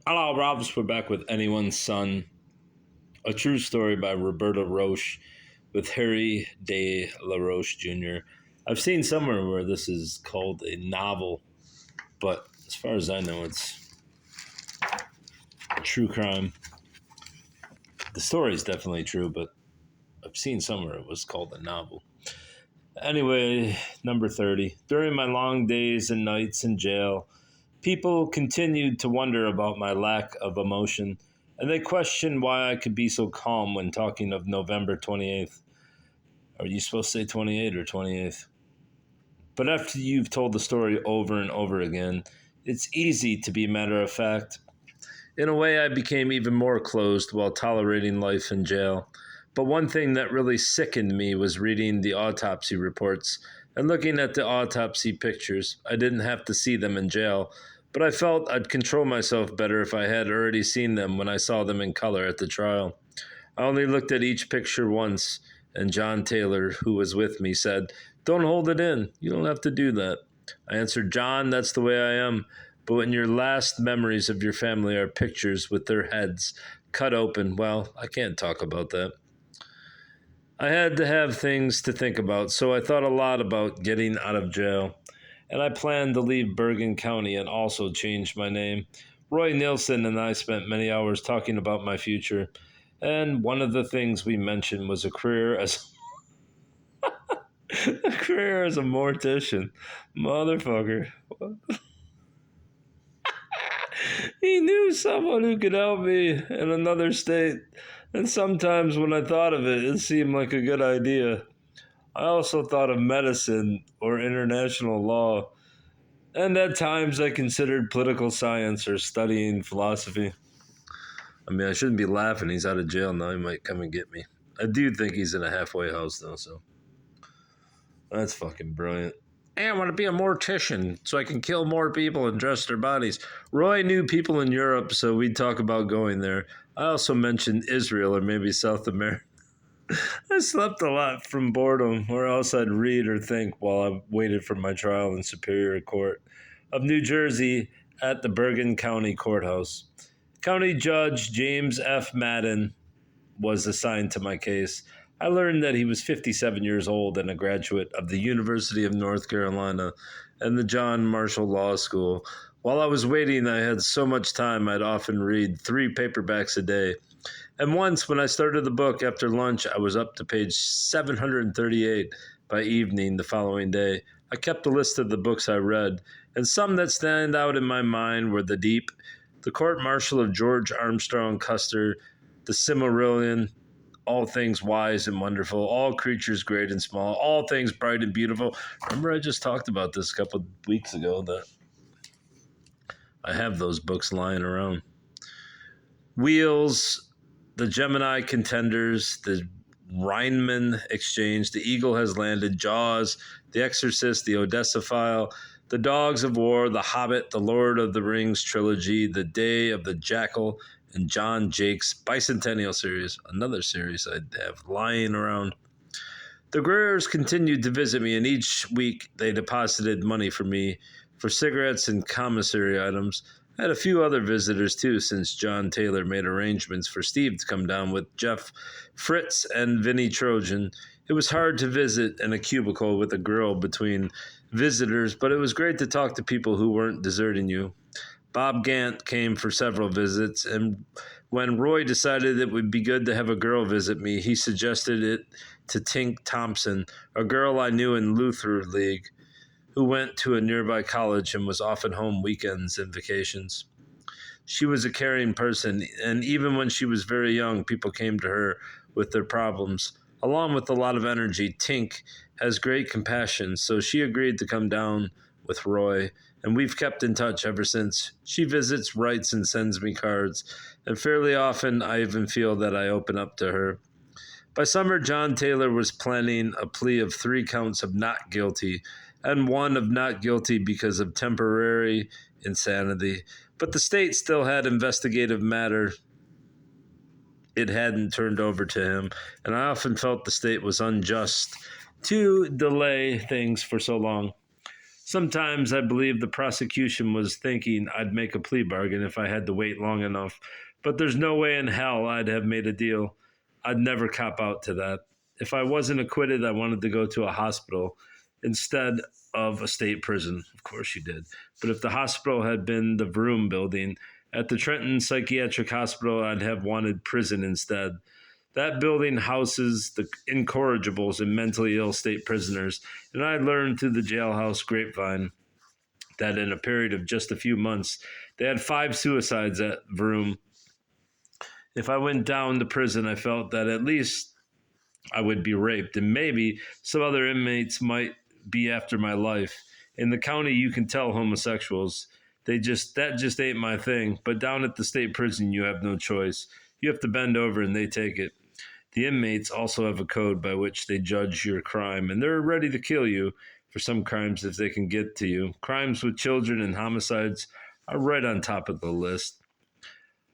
Hello, Robs. We're back with Anyone's Son, a true story by Roberta Roche with Harry de la Roche Jr. I've seen somewhere where this is called a novel, but as far as I know, it's a true crime. The story is definitely true, but I've seen somewhere it was called a novel. Anyway, number 30. During my long days and nights in jail, people continued to wonder about my lack of emotion, and they questioned why I could be so calm when talking of November 28th. Are you supposed to say 28 or 28th? But after you've told the story over and over again, it's easy to be matter of fact. In a way, I became even more closed while tolerating life in jail. But one thing that really sickened me was reading the autopsy reports and looking at the autopsy pictures. I didn't have to see them in jail, but I felt I'd control myself better if I had already seen them when I saw them in color at the trial. I only looked at each picture once, and John Taylor, who was with me, said, "Don't hold it in. You don't have to do that." I answered, "John, that's the way I am. But when your last memories of your family are pictures with their heads cut open, well, I can't talk about that." I had to have things to think about, so I thought a lot about getting out of jail. And I planned to leave Bergen County and also change my name. Roy Nielsen and I spent many hours talking about my future, and one of the things we mentioned was a career as a career as a mortician. Motherfucker. He knew someone who could help me in another state, and sometimes when I thought of it, it seemed like a good idea. I also thought of medicine or international law, and at times I considered political science or studying philosophy. I mean, I shouldn't be laughing. He's out of jail now. He might come and get me. I do think he's in a halfway house, though, so that's fucking brilliant. Hey, I want to be a mortician so I can kill more people and dress their bodies. Roy knew people in Europe, so we'd talk about going there. I also mentioned Israel or maybe South America. I slept a lot from boredom, or else I'd read or think while I waited for my trial in Superior Court of New Jersey at the Bergen County Courthouse. County Judge James F. Madden was assigned to my case. I learned that he was 57 years old and a graduate of the University of North Carolina and the John Marshall Law School. While I was waiting, I had so much time I'd often read 3 paperbacks a day. And once, when I started the book after lunch, I was up to page 738 by evening the following day. I kept a list of the books I read, and some that stand out in my mind were The Deep, The Court Martial of George Armstrong Custer, The Silmarillion, All Things Wise and Wonderful, All Creatures Great and Small, All Things Bright and Beautiful. Remember, I just talked about this a couple of weeks ago, that I have those books lying around. Wheels, The Gemini Contenders, The Rhineman Exchange, The Eagle Has Landed, Jaws, The Exorcist, The Odessa File, The Dogs of War, The Hobbit, The Lord of the Rings trilogy, The Day of the Jackal, and John Jake's Bicentennial series, another series I'd have lying around. The Greers continued to visit me, and each week they deposited money for me for cigarettes and commissary items. I had a few other visitors, too, since John Taylor made arrangements for Steve to come down with Jeff Fritz and Vinnie Trojan. It was hard to visit in a cubicle with a girl between visitors, but it was great to talk to people who weren't deserting you. Bob Gant came for several visits, and when Roy decided it would be good to have a girl visit me, he suggested it to Tink Thompson, a girl I knew in Luther League, who went to a nearby college and was often home weekends and vacations. She was a caring person, and even when she was very young, people came to her with their problems. Along with a lot of energy, Tink has great compassion, so she agreed to come down with Roy, and we've kept in touch ever since. She visits, writes, and sends me cards, and fairly often I even feel that I open up to her. By summer, John Taylor was planning a plea of 3 counts of not guilty and 1 of not guilty because of temporary insanity. But the state still had investigative matter it hadn't turned over to him, and I often felt the state was unjust to delay things for so long. Sometimes I believe the prosecution was thinking I'd make a plea bargain if I had to wait long enough, but there's no way in hell I'd have made a deal. I'd never cop out to that. If I wasn't acquitted, I wanted to go to a hospital instead of a state prison. Of course you did. But if the hospital had been the Vroom building at the Trenton Psychiatric Hospital, I'd have wanted prison instead. That building houses the incorrigibles and mentally ill state prisoners, and I learned through the jailhouse grapevine that in a period of just a few months, they had 5 suicides at Vroom. If I went down to prison, I felt that at least I would be raped, and maybe some other inmates might be after my life. In the county, you can tell homosexuals. That just ain't my thing. But down at the state prison, you have no choice. You have to bend over and they take it. The inmates also have a code by which they judge your crime, and they're ready to kill you for some crimes if they can get to you. Crimes with children and homicides are right on top of the list.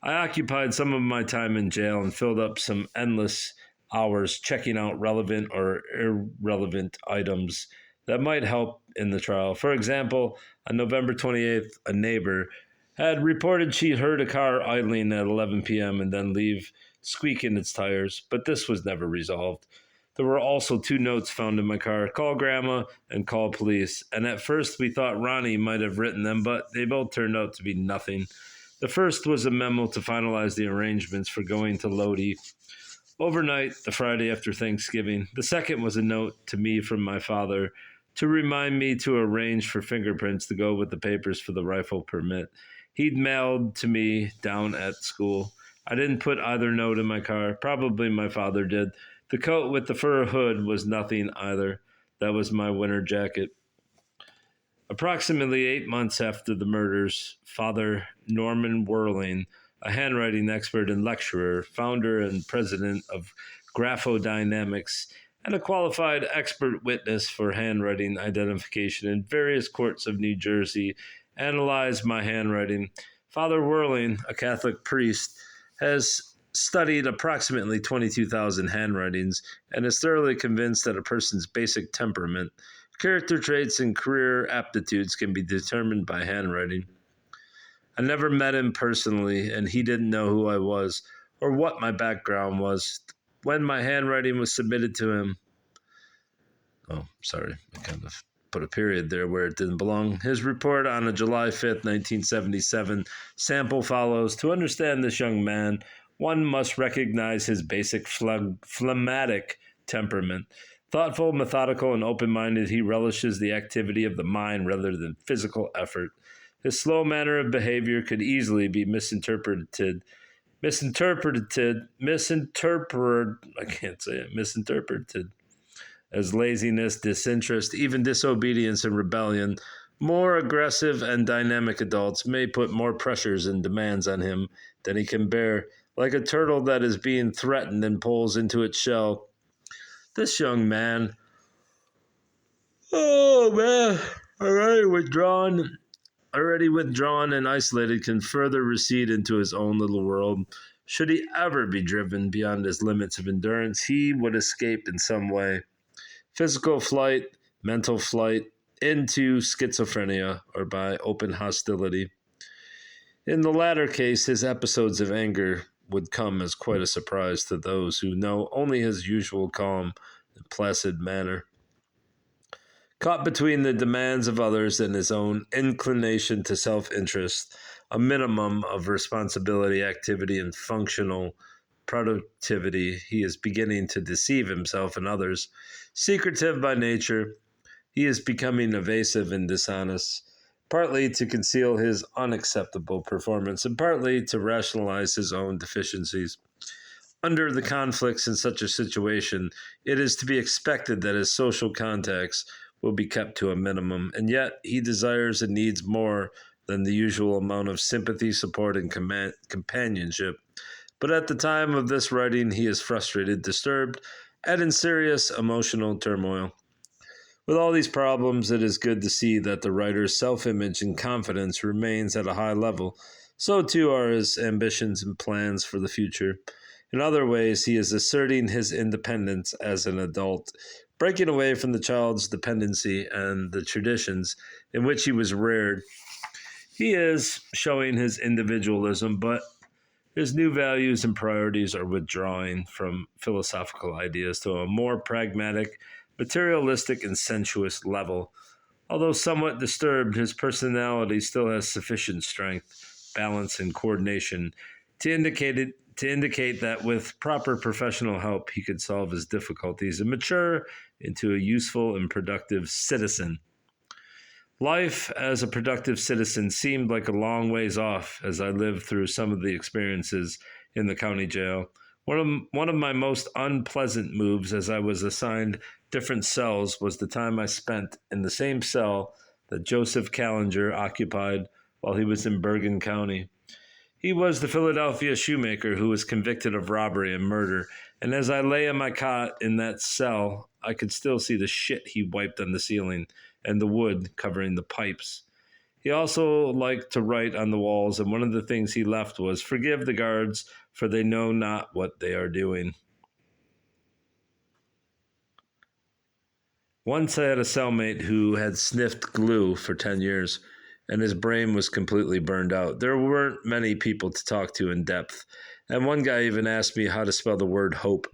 I occupied some of my time in jail and filled up some endless hours checking out relevant or irrelevant items that might help in the trial. For example, on November 28th, a neighbor had reported she heard a car idling at 11 p.m. and then leave squeaking its tires, but this was never resolved. There were also 2 notes found in my car: call grandma and call police. And at first we thought Ronnie might have written them, but they both turned out to be nothing. The first was a memo to finalize the arrangements for going to Lodi overnight the Friday after Thanksgiving. The second was a note to me from my father to remind me to arrange for fingerprints to go with the papers for the rifle permit he'd mailed to me down at school. I didn't put either note in my car. Probably my father did. The coat with the fur hood was nothing either. That was my winter jacket. Approximately 8 months after the murders, Father Norman Whirling, a handwriting expert and lecturer, founder and president of Graphodynamics, and a qualified expert witness for handwriting identification in various courts of New Jersey, analyzed my handwriting. Father Whirling, a Catholic priest, has studied approximately 22,000 handwritings and is thoroughly convinced that a person's basic temperament, character traits, and career aptitudes can be determined by handwriting. I never met him personally, and he didn't know who I was or what my background was. When my handwriting was submitted to him, I kind of put a period there where it didn't belong. His report on a July 5th, 1977 sample follows. To understand this young man, one must recognize his basic phlegmatic temperament. Thoughtful, methodical, and open-minded, he relishes the activity of the mind rather than physical effort. His slow manner of behavior could easily be misinterpreted as laziness, disinterest, even disobedience and rebellion. More aggressive and dynamic adults may put more pressures and demands on him than he can bear, like a turtle that is being threatened and pulls into its shell. This young man, already withdrawn and isolated, can further recede into his own little world. Should he ever be driven beyond his limits of endurance, he would escape in some way. Physical flight, mental flight, into schizophrenia, or by open hostility. In the latter case, his episodes of anger would come as quite a surprise to those who know only his usual calm and placid manner. Caught between the demands of others and his own inclination to self-interest, a minimum of responsibility, activity, and functional productivity, he is beginning to deceive himself and others. Secretive by nature, he is becoming evasive and dishonest, partly to conceal his unacceptable performance and partly to rationalize his own deficiencies. Under the conflicts in such a situation, it is to be expected that his social contacts will be kept to a minimum, and yet he desires and needs more than the usual amount of sympathy, support, and companionship. But at the time of this writing, he is frustrated, disturbed, and in serious emotional turmoil. With all these problems, it is good to see that the writer's self-image and confidence remains at a high level. So too are his ambitions and plans for the future. In other ways, he is asserting his independence as an adult, breaking away from the child's dependency and the traditions in which he was reared. He is showing his individualism, but his new values and priorities are withdrawing from philosophical ideas to a more pragmatic, materialistic, and sensuous level. Although somewhat disturbed, his personality still has sufficient strength, balance, and coordination to indicate that with proper professional help he could solve his difficulties and mature into a useful and productive citizen. Life as a productive citizen seemed like a long ways off as I lived through some of the experiences in the county jail. One of my most unpleasant moves as I was assigned different cells was the time I spent in the same cell that Joseph Callinger occupied while he was in Bergen County. He was the Philadelphia shoemaker who was convicted of robbery and murder, and as I lay on my cot in that cell, I could still see the shit he wiped on the ceiling and the wood covering the pipes. He also liked to write on the walls, and one of the things he left was, "Forgive the guards, for they know not what they are doing." Once I had a cellmate who had sniffed glue for 10 years, and his brain was completely burned out. There weren't many people to talk to in depth, and one guy even asked me how to spell the word hope.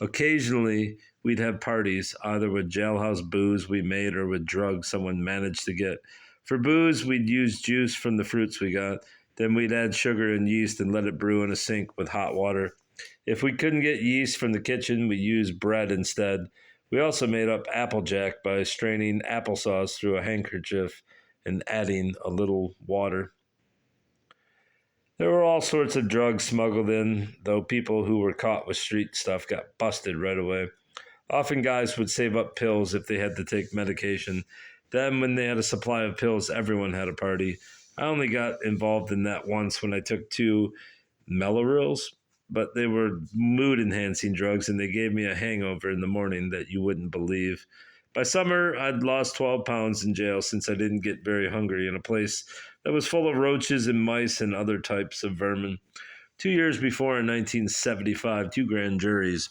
Occasionally, we'd have parties, either with jailhouse booze we made or with drugs someone managed to get. For booze, we'd use juice from the fruits we got. Then we'd add sugar and yeast and let it brew in a sink with hot water. If we couldn't get yeast from the kitchen, we used bread instead. We also made up Applejack by straining applesauce through a handkerchief and adding a little water. There were all sorts of drugs smuggled in, though people who were caught with street stuff got busted right away. Often guys would save up pills if they had to take medication. Then, when they had a supply of pills, everyone had a party. I only got involved in that once when I took 2 Melorils, but they were mood-enhancing drugs, and they gave me a hangover in the morning that you wouldn't believe. By summer, I'd lost 12 pounds in jail since I didn't get very hungry in a place that was full of roaches and mice and other types of vermin. 2 years before, in 1975, 2 grand juries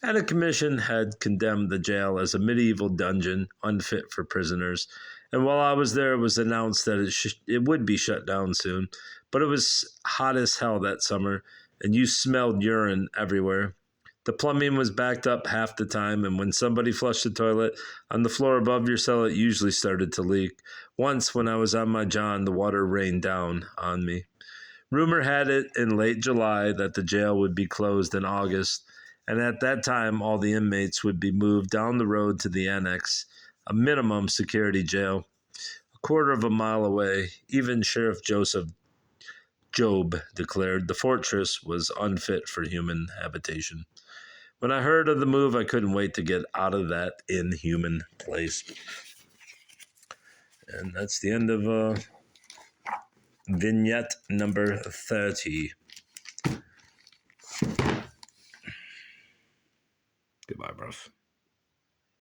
and a commission had condemned the jail as a medieval dungeon unfit for prisoners. And while I was there, it was announced that it would be shut down soon. But it was hot as hell that summer, and you smelled urine everywhere. The plumbing was backed up half the time, and when somebody flushed the toilet on the floor above your cell, it usually started to leak. Once, when I was on my john, the water rained down on me. Rumor had it in late July that the jail would be closed in August, and at that time, all the inmates would be moved down the road to the annex, a minimum security jail, a quarter of a mile away. Even Sheriff Joseph Job declared the fortress was unfit for human habitation. When I heard of the move, I couldn't wait to get out of that inhuman place. And that's the end of vignette number 30. Goodbye, bros.